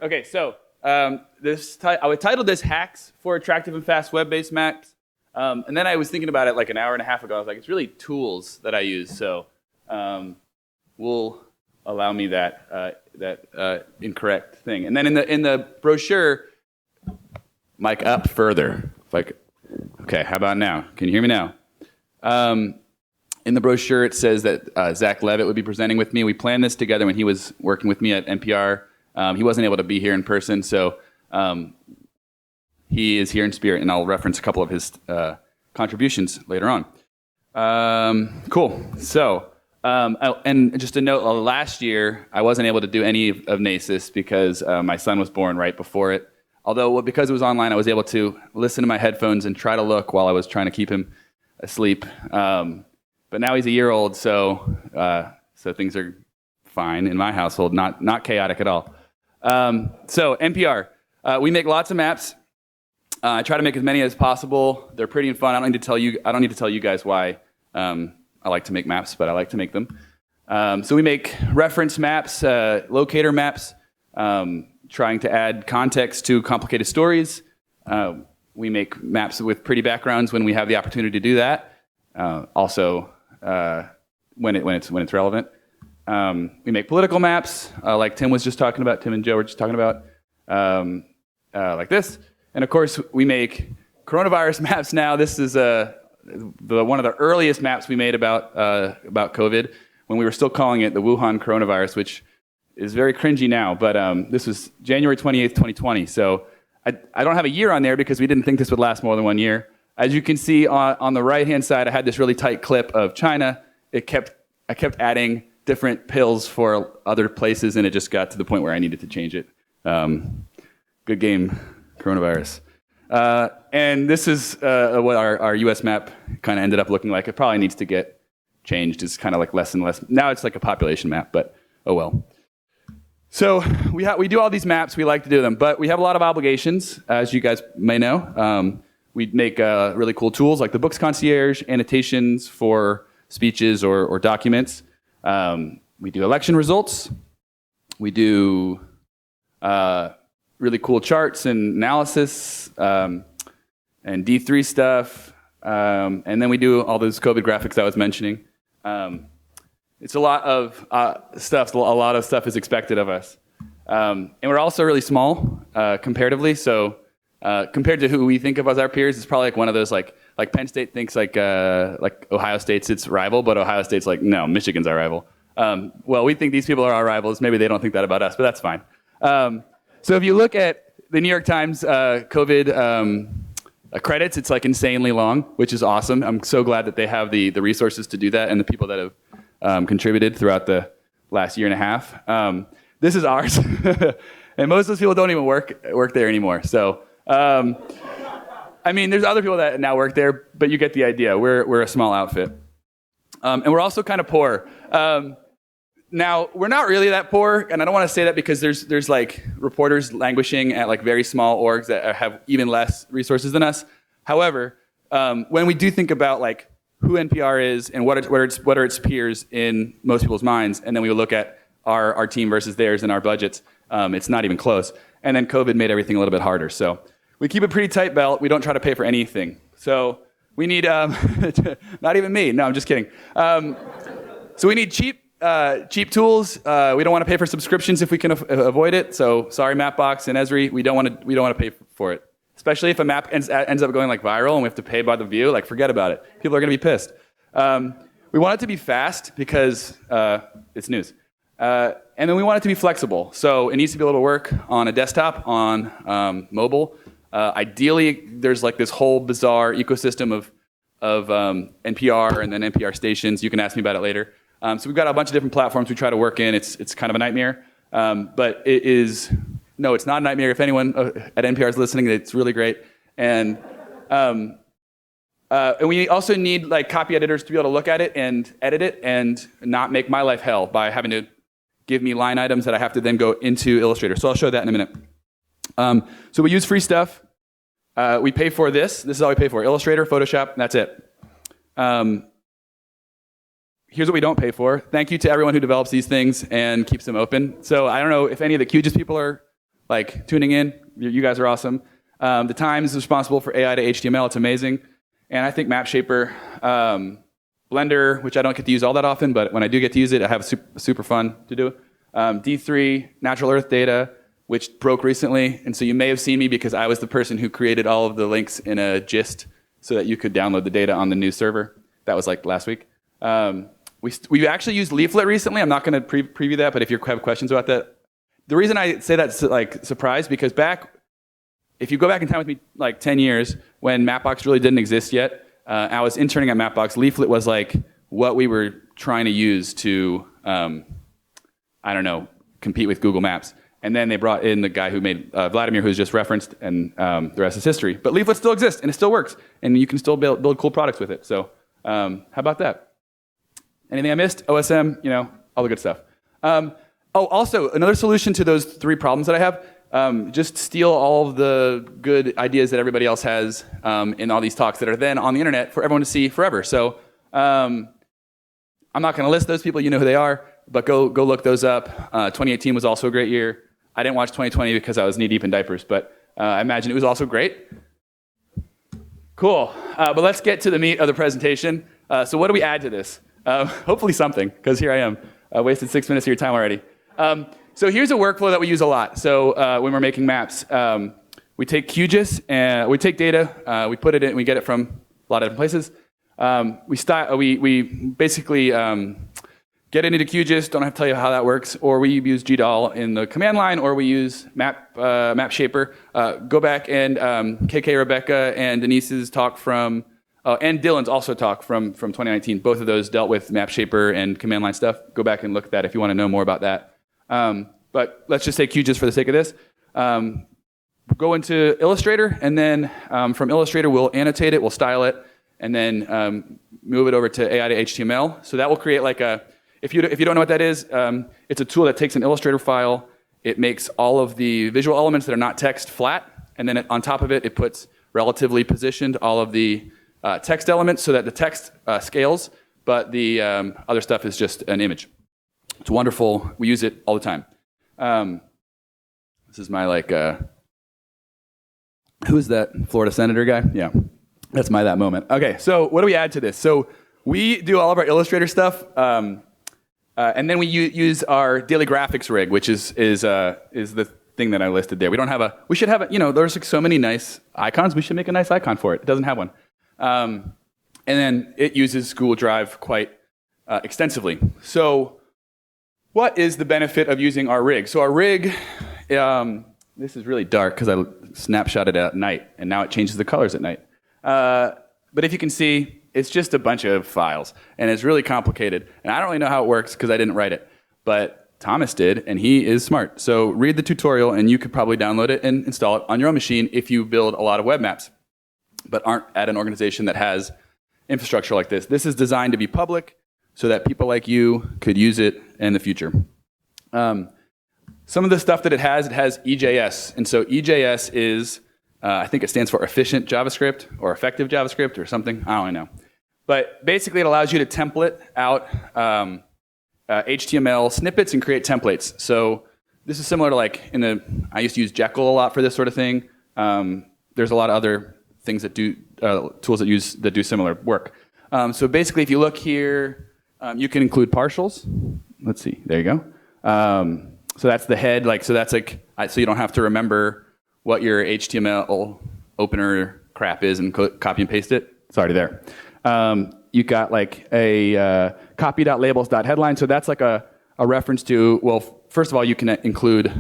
Okay, so I would title this Hacks for Attractive and Fast Web-Based Maps. And then I was thinking about it like an hour and a half ago. I was like, it's really tools that I use. So we'll allow me that incorrect thing. And then in the brochure, mic up further. Like, okay, how about now? Can you hear me now? In the brochure, it says that Zach Levitt would be presenting with me. We planned this together when he was working with me at NPR. He wasn't able to be here in person, so he is here in spirit, and I'll reference a couple of his contributions later on. Cool. So, and just a note, last year, I wasn't able to do any of NACIS because my son was born right before it. Although, because it was online, I was able to listen to my headphones and try to look while I was trying to keep him asleep. But now he's a year old, so things are fine in my household, not chaotic at all. So NPR, we make lots of maps. I try to make as many as possible. They're pretty and fun. I don't need to tell you guys why I like to make maps, but I like to make them. So we make reference maps, locator maps, trying to add context to complicated stories. We make maps with pretty backgrounds when we have the opportunity to do that. Also, when it's relevant. We make political maps, like Tim was just talking about. Tim and Joe were just talking about, like this. And of course, we make coronavirus maps now. This is one of the earliest maps we made about COVID, when we were still calling it the Wuhan coronavirus, which is very cringy now. But this was January 28th, 2020. So I don't have a year on there because we didn't think this would last more than 1 year. As you can see on the right-hand side, I had this really tight clip of China. I kept adding different pills for other places, and it just got to the point where I needed to change it. Good game, coronavirus. And this is what our US map kind of ended up looking like. It probably needs to get changed. It's kind of like less and less. Now it's like a population map, but oh well. So we do all these maps. We like to do them, but we have a lot of obligations, as you guys may know. We make really cool tools like the Books Concierge, annotations for speeches or documents. We do election results. We do really cool charts and analysis and D3 stuff. And then we do all those COVID graphics I was mentioning. It's a lot of stuff. A lot of stuff is expected of us. And we're also really small comparatively. So compared to who we think of as our peers, it's probably like one of those like Penn State thinks like Ohio State's its rival, but Ohio State's like, no, Michigan's our rival. Well, we think these people are our rivals. Maybe they don't think that about us, but that's fine. So if you look at the New York Times COVID credits, it's like insanely long, which is awesome. I'm so glad that they have the resources to do that and the people that have contributed throughout the last year and a half. This is ours. And most of those people don't even work there anymore. So, I mean, there's other people that now work there, but you get the idea. We're a small outfit. And we're also kind of poor. Now, we're not really that poor, and I don't want to say that because there's like reporters languishing at like very small orgs that have even less resources than us. However, when we do think about like who NPR is and what are its peers in most people's minds, and then we look at our team versus theirs and our budgets, it's not even close. And then COVID made everything a little bit harder. So we keep a pretty tight belt. We don't try to pay for anything. So we need, not even me. No, I'm just kidding. So we need cheap tools. We don't want to pay for subscriptions if we can avoid it. So sorry, Mapbox and Esri, we don't want to pay for it. Especially if a map ends up going like viral and we have to pay by the view. Like, forget about it. People are going to be pissed. We want it to be fast because it's news. And then we want it to be flexible. So it needs to be able to work on a desktop, on mobile. Ideally, there's like this whole bizarre ecosystem of NPR and then NPR stations. You can ask me about it later. So we've got a bunch of different platforms we try to work in. It's kind of a nightmare, but it is. No, it's not a nightmare. If anyone at NPR is listening, it's really great. And we also need like copy editors to be able to look at it and edit it and not make my life hell by having to give me line items that I have to then go into Illustrator. So I'll show that in a minute. So we use free stuff. We pay for this. This is all we pay for. Illustrator, Photoshop, that's it. Here's what we don't pay for. Thank you to everyone who develops these things and keeps them open. So I don't know if any of the QGIS people are like tuning in. You guys are awesome. The Times is responsible for AI to HTML. It's amazing. And I think MapShaper, Blender, which I don't get to use all that often, but when I do get to use it, I have super fun to do. D3, Natural Earth Data, which broke recently. And so you may have seen me because I was the person who created all of the links in a gist so that you could download the data on the new server. That was like last week. We actually used Leaflet recently. I'm not going to preview that, but if you have questions about that. The reason I say that's like surprise, because if you go back in time with me like 10 years, when Mapbox really didn't exist yet, I was interning at Mapbox. Leaflet was like what we were trying to use to, compete with Google Maps. And then they brought in the guy who made Vladimir, who's just referenced, and the rest is history. But Leaflet still exists, and it still works, and you can still build cool products with it. So how about that? Anything I missed? OSM, all the good stuff. Also, another solution to those 3 problems that I have, just steal all of the good ideas that everybody else has in all these talks that are then on the internet for everyone to see forever. So I'm not going to list those people. You know who they are, but go look those up. 2018 was also a great year. I didn't watch 2020 because I was knee-deep in diapers, but I imagine it was also great. Cool. But let's get to the meat of the presentation. So what do we add to this? Hopefully something, because here I am. I wasted 6 minutes of your time already. So here's a workflow that we use a lot. So when we're making maps, we take QGIS, and we take data, we put it in, we get it from a lot of different places. We basically get it into QGIS, don't have to tell you how that works, or we use GDAL in the command line, or we use MapShaper. Go back and KK, Rebecca, and Denise's talk from, and Dylan's also talk from 2019. Both of those dealt with MapShaper and command line stuff. Go back and look at that if you want to know more about that. But let's just say QGIS for the sake of this. Go into Illustrator, and then from Illustrator, we'll annotate it, we'll style it, and then move it over to AI to HTML. So that will create like if you don't know what that is, it's a tool that takes an Illustrator file, it makes all of the visual elements that are not text flat, and then on top of it, it puts relatively positioned all of the text elements so that the text scales, but the other stuff is just an image. It's wonderful. We use it all the time. This is my who is that Florida senator guy? Yeah, that's that moment. Okay, so what do we add to this? So we do all of our Illustrator stuff, and then we use our daily graphics rig, which is the thing that I listed there. We should have there's like so many nice icons. We should make a nice icon for it. It doesn't have one. And then it uses Google Drive quite extensively. So what is the benefit of using our rig? So our rig, this is really dark because I snapshotted it at night, and now it changes the colors at night. But if you can see, it's just a bunch of files, and it's really complicated. And I don't really know how it works because I didn't write it. But Thomas did, and he is smart. So read the tutorial, and you could probably download it and install it on your own machine if you build a lot of web maps, but aren't at an organization that has infrastructure like this. This is designed to be public so that people like you could use it in the future. Some of the stuff that it has EJS. And so EJS is, I think it stands for efficient JavaScript or effective JavaScript or something. I don't really know. But basically it allows you to template out HTML snippets and create templates. So this is similar to I used to use Jekyll a lot for this sort of thing. There's a lot of other things that do, tools that do similar work. So basically if you look here, you can include partials. Let's see, there you go. So that's the head, so you don't have to remember what your HTML opener crap is and copy and paste it. It's already there. You got a copy.labels.headline. So that's a reference to, well, first of all, you can include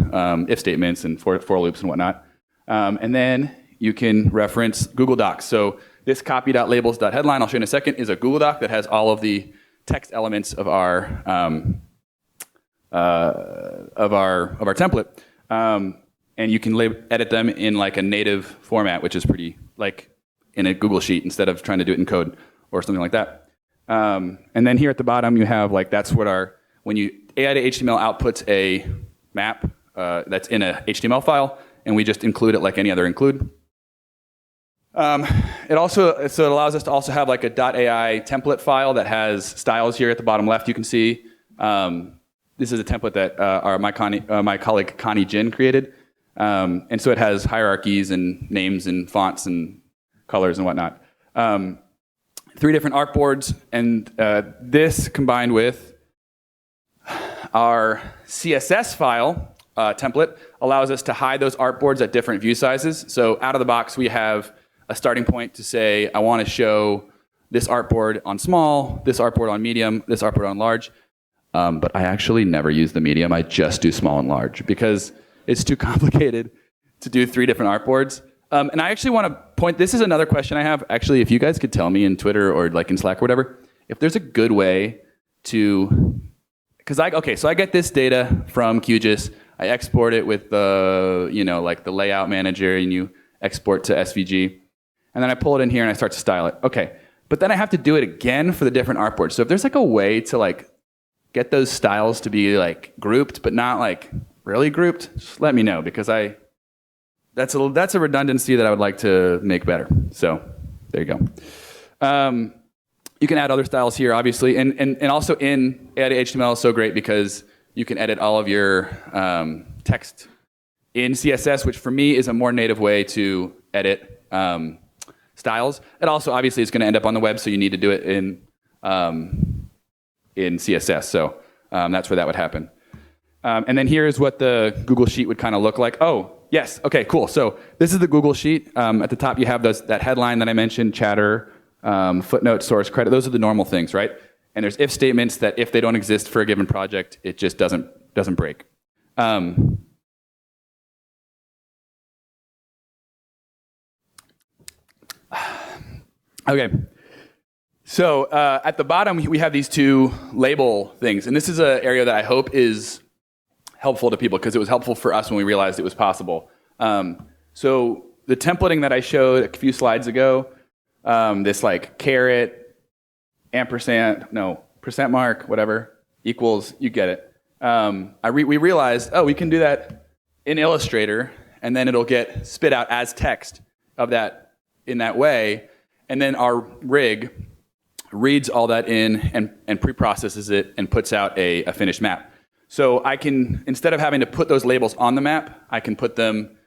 if statements and for loops and whatnot. And then you can reference Google Docs. So this copy.labels.headline, I'll show you in a second, is a Google Doc that has all of the text elements of our template. And you can edit them in a native format, which is pretty in a Google Sheet instead of trying to do it in code or something like that. And then here at the bottom you have that's what when you AI to HTML outputs a map that's in a HTML file, and we just include it like any other include. It allows us to also have a .ai template file that has styles here at the bottom left. You can see this is a template that my colleague Connie Jin created. And so it has hierarchies and names and fonts and colors and whatnot. 3 different artboards, and this combined with our CSS file template allows us to hide those artboards at different view sizes. So out of the box, we have a starting point to say, I want to show this artboard on small, this artboard on medium, this artboard on large. But I actually never use the medium. I just do small and large because it's too complicated to do 3 different artboards. And I actually want to point, this is another question I have. Actually, if you guys could tell me in Twitter or like in Slack or whatever, if there's a good way to, because so I get this data from QGIS. I export it with the, like the layout manager, and you export to SVG. And then I pull it in here and I start to style it. Okay. But then I have to do it again for the different artboards. So if there's like a way to like get those styles to be like grouped, but not like really grouped, just let me know, because that's a redundancy that I would like to make better. So there you go. You can add other styles here, obviously, and also in edit HTML is so great because you can edit all of your text in CSS, which for me is a more native way to edit styles. It also obviously is going to end up on the web, so you need to do it in CSS. So that's where that would happen. And then here's what the Google Sheet would kind of look like. Oh, yes. Okay, cool. So this is the Google Sheet. At the top, you have that headline that I mentioned, chatter, footnote, source, credit. Those are the normal things, right? And there's if statements that if they don't exist for a given project, it just doesn't break. Okay. So at the bottom, we have these 2 label things. And this is an area that I hope is helpful to people because it was helpful for us when we realized it was possible. So the templating that I showed a few slides ago, this like caret, ampersand, no, percent mark, whatever, equals, you get it. We realized, we can do that in Illustrator, and then it'll get spit out as text of that in that way. And then our rig reads all that in and pre-processes it and puts out a finished map. So I can, instead of having to put those labels on the map, I can put them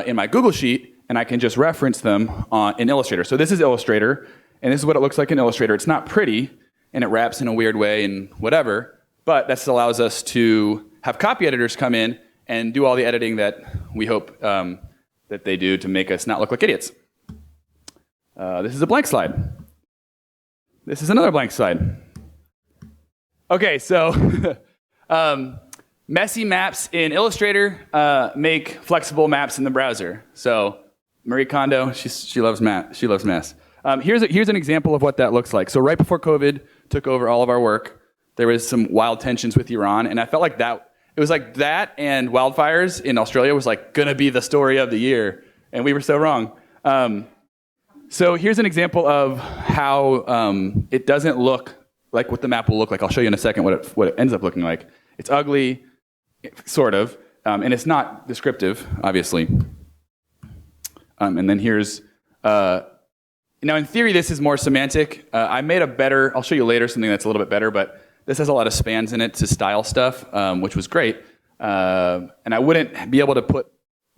in my Google Sheet, and I can just reference them in Illustrator. So this is Illustrator, and this is what it looks like in Illustrator. It's not pretty, and it wraps in a weird way and whatever, but that allows us to have copy editors come in and do all the editing that we hope that they do to make us not look like idiots. This is a blank slide. This is another blank slide. Okay, so messy maps in Illustrator make flexible maps in the browser. So Marie Kondo, she loves mess. Here's an example of what that looks like. So right before COVID took over all of our work, there was some wild tensions with Iran, and I felt like it was like that and wildfires in Australia was like gonna be the story of the year, and we were so wrong. So here's an example of how it doesn't look like what the map will look like. I'll show you in a second what it ends up looking like. It's ugly, sort of, and it's not descriptive, obviously. And then here's, now in theory this is more semantic. I made I'll show you later something that's a little bit better, but this has a lot of spans in it to style stuff, which was great. And I wouldn't be able to put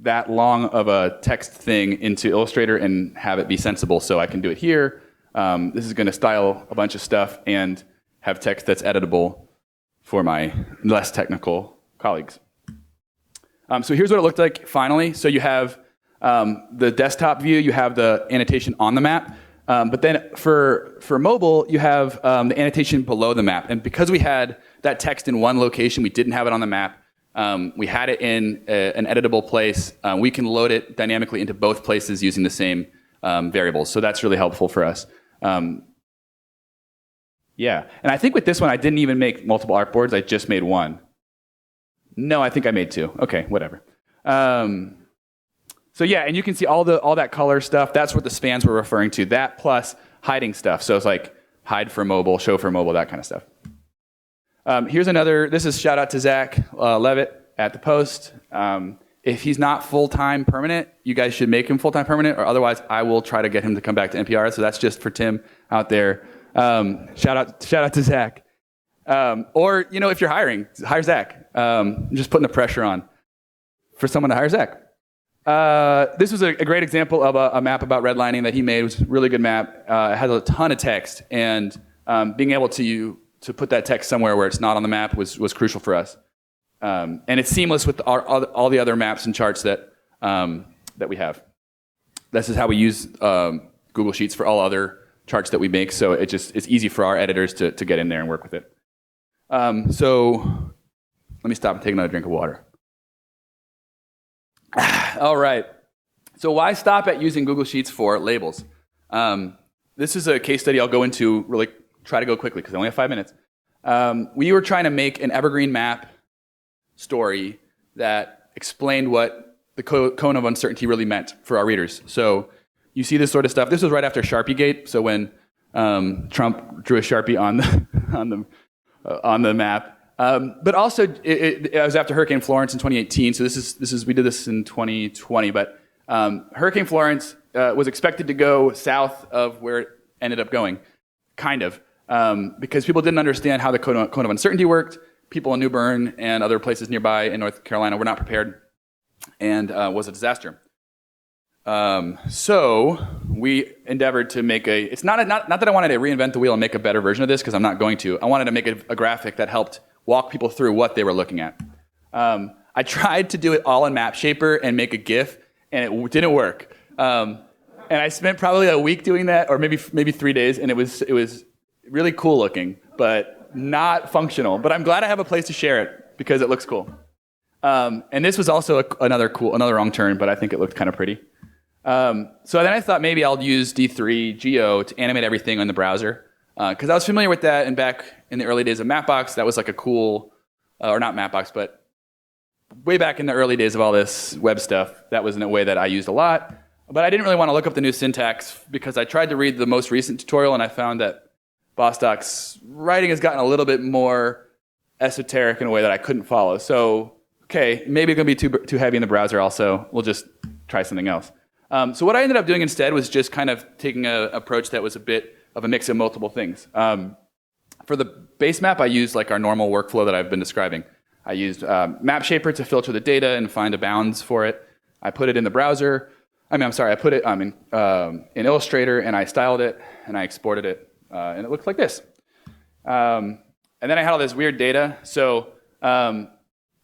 that long of a text thing into Illustrator and have it be sensible, so I can do it here. This is going to style a bunch of stuff and have text that's editable for my less technical colleagues. So here's what it looked like finally. So you have the desktop view, you have the annotation on the map, but then for mobile, you have the annotation below the map. And because we had that text in one location, we didn't have it on the map. We had it in an editable place. We can load it dynamically into both places using the same variables. So that's really helpful for us. Yeah, and I think with this one, I didn't even make multiple artboards. I just made one. No, I think I made 2. Okay, whatever. So yeah, and you can see all that color stuff. That's what the spans were referring to. That plus hiding stuff. So it's like hide for mobile, show for mobile, that kind of stuff. Here's another. This is shout out to Zach Levitt at the Post. If he's not full-time permanent, you guys should make him full-time permanent, or otherwise I will try to get him to come back to NPR. So that's just for Tim out there. Shout out to Zach. Or, if you're hiring, hire Zach. I'm just putting the pressure on for someone to hire Zach. This was a great example of a map about redlining that he made. It was a really good map. It had a ton of text, and being able to put that text somewhere where it's not on the map was crucial for us. And it's seamless with all the other maps and charts that we have. This is how we use Google Sheets for all other charts that we make, so it's easy for our editors to get in there and work with it. So let me stop and take another drink of water. All right. So why stop at using Google Sheets for labels? This is a case study I'll go into, really try to go quickly because I only have 5 minutes. We were trying to make an evergreen map story that explained what the cone of uncertainty really meant for our readers. So you see this sort of stuff. This was right after Sharpiegate. So when Trump drew a Sharpie on the map. But also, it was after Hurricane Florence in 2018. So we did this in 2020. But Hurricane Florence was expected to go south of where it ended up going, kind of, because people didn't understand how the cone of uncertainty worked. People in New Bern and other places nearby in North Carolina were not prepared, and was a disaster. So we endeavored to make it's not that I wanted to reinvent the wheel and make a better version of this, because I'm not going to. I wanted to make a graphic that helped walk people through what they were looking at. I tried to do it all in MapShaper and make a GIF, and it didn't work. And I spent probably a week doing that, or maybe 3 days, and it was really cool looking, but not functional. But I'm glad I have a place to share it because it looks cool. And this was also another wrong turn, but I think it looked kind of pretty. So then I thought maybe I'll use D3 Geo to animate everything on the browser, because I was familiar with that, and back in the early days of Mapbox, that was like a cool, or not Mapbox, but way back in the early days of all this web stuff, that was in a way that I used a lot. But I didn't really want to look up the new syntax because I tried to read the most recent tutorial, and I found that Bostock's writing has gotten a little bit more esoteric in a way that I couldn't follow. So, okay, maybe it's going to be too heavy in the browser also. We'll just try something else. So what I ended up doing instead was just kind of taking an approach that was a bit of a mix of multiple things. For the base map, I used like our normal workflow that I've been describing. I used MapShaper to filter the data and find a bounds for it. I put it in the browser. I put it in Illustrator, and I styled it, and I exported it, and it looked like this. And then I had all this weird data. So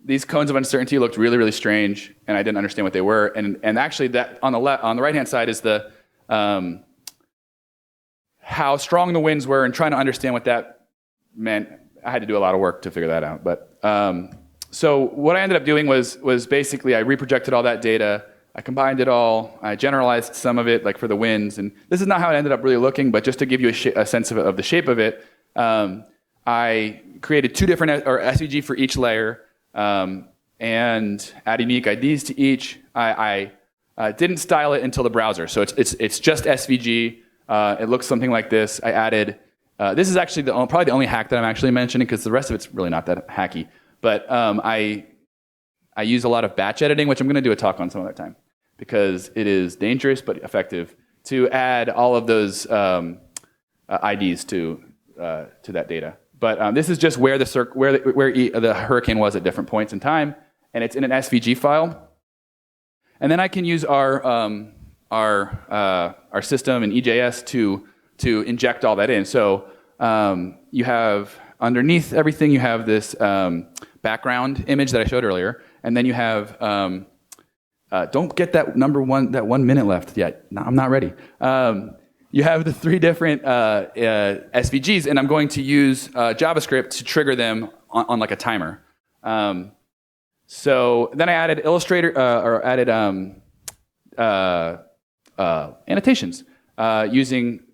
these cones of uncertainty looked really, really strange, and I didn't understand what they were. And actually, that on the right-hand side is the how strong the winds were, and trying to understand what that meant. I had to do a lot of work to figure that out. But so what I ended up doing was basically I reprojected all that data. I combined it all. I generalized some of it, like for the winds. And this is not how it ended up really looking, but just to give you a sense of the shape of it, I created 2 different SVG for each layer. And add unique IDs to each. I didn't style it until the browser, so it's just SVG. It looks something like this. I added. This is actually probably the only hack that I'm actually mentioning, because the rest of it's really not that hacky. But I use a lot of batch editing, which I'm going to do a talk on some other time, because it is dangerous but effective to add all of those IDs to that data. But this is just where the hurricane was at different points in time, and it's in an SVG file. And then I can use our system in EJS to inject all that in. So you have underneath everything, you have this background image that I showed earlier, and then you have don't get that that 1 minute left yet. No, I'm not ready. You have the 3 different SVGs, and I'm going to use JavaScript to trigger them on like a timer. So then I added Illustrator, or added annotations using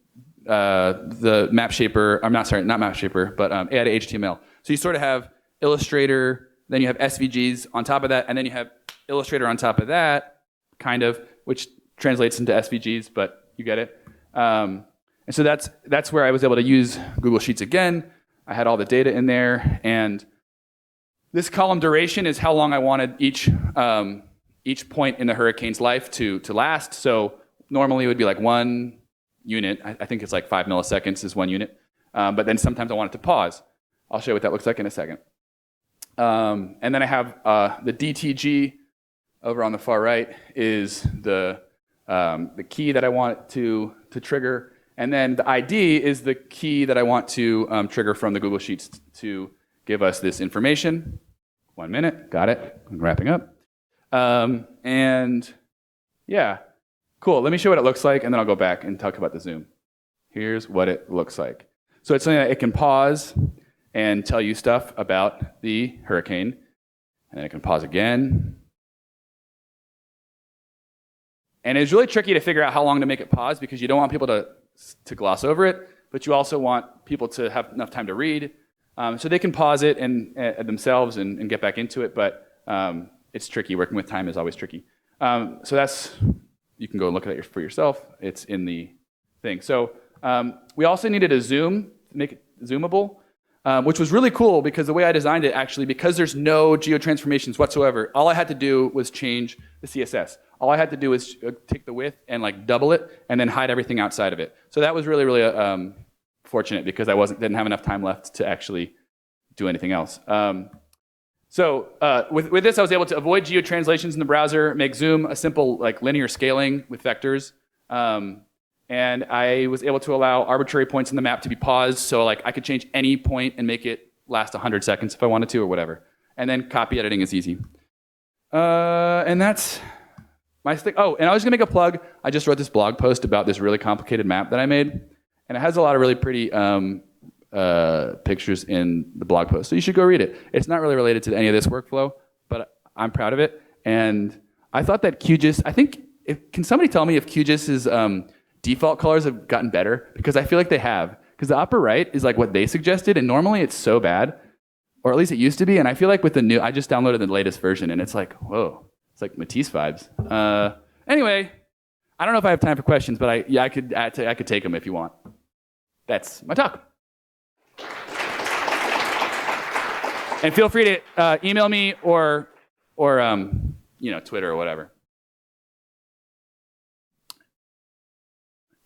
the MapShaper. I'm not MapShaper, but added HTML. So you sort of have Illustrator, then you have SVGs on top of that, and then you have Illustrator on top of that, kind of, which translates into SVGs, but you get it. And so that's where I was able to use Google Sheets again. I had all the data in there, and this column duration is how long I wanted each point in the hurricane's life to last. So normally it would be like 1 unit. I think it's like 5 milliseconds is 1 unit. But then sometimes I want it to pause. I'll show you what that looks like in a second. And then I have the DTG over on the far right is the key that I want to trigger. And then the ID is the key that I want to trigger from the Google Sheets to give us this information. 1 minute, got it, I'm wrapping up. And yeah, cool, let me show what it looks like and then I'll go back and talk about the zoom. Here's what it looks like. So it's something that it can pause and tell you stuff about the hurricane. And then it can pause again. And it's really tricky to figure out how long to make it pause because you don't want people to gloss over it, but you also want people to have enough time to read. So they can pause it and themselves and get back into it, but it's tricky. Working with time is always tricky. So you can go and look at it for yourself. It's in the thing. So we also needed a zoom, make it zoomable, which was really cool because the way I designed it, actually, because there's no geotransformations whatsoever, all I had to do was change the CSS. All I had to do was take the width and like double it and then hide everything outside of it. So that was really, really fortunate because I didn't have enough time left to actually do anything else. With this, I was able to avoid geotranslations in the browser, make zoom a simple like linear scaling with vectors. And I was able to allow arbitrary points in the map to be paused, so like I could change any point and make it last 100 seconds if I wanted to or whatever. And then copy editing is easy. And that's my thing. Oh, and I was gonna make a plug. I just wrote this blog post about this really complicated map that I made, and it has a lot of really pretty pictures in the blog post. So you should go read it. It's not really related to any of this workflow, but I'm proud of it. And I thought that QGIS, can somebody tell me if QGIS's default colors have gotten better? Because I feel like they have. Because the upper right is like what they suggested, and normally it's so bad, or at least it used to be. And I feel like with the new, I just downloaded the latest version, and it's like, whoa, it's like Matisse vibes. Anyway, I don't know if I have time for questions, but I could take them if you want. That's my talk. And feel free to email me or Twitter or whatever.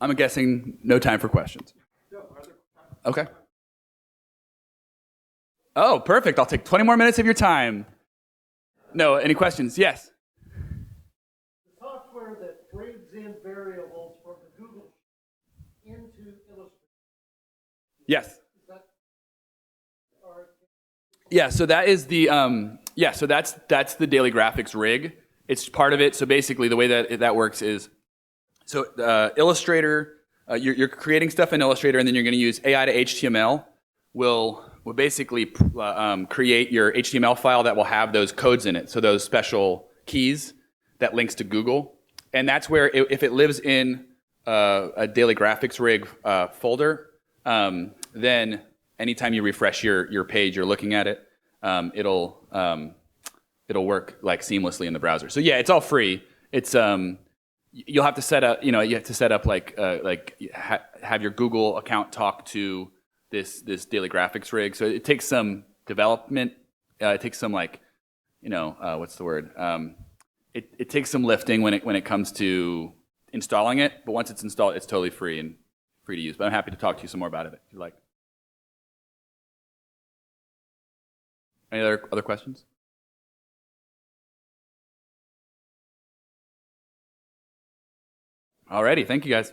I'm guessing no time for questions. Okay. Oh, perfect. I'll take 20 more minutes of your time. No, any questions? Yes. The software that brings in variables from the Google into Illustrator. Yes. Yeah, so that is the that's the daily graphics rig. It's part of it. So basically, the way that works is, Illustrator, you're creating stuff in Illustrator, and then you're going to use AI to HTML. Will basically create your HTML file that will have those codes in it. So those special keys that links to Google, and that's where if it lives in a daily graphics rig folder, then anytime you refresh your page, you're looking at it, it'll work like seamlessly in the browser. So yeah, it's all free. It's you'll have to set up, have your Google account talk to this daily graphics rig. So it takes some development. It takes some what's the word? It takes some lifting when it comes to installing it. But once it's installed, it's totally free and free to use. But I'm happy to talk to you some more about it if you like. Any other questions? Alrighty, thank you guys.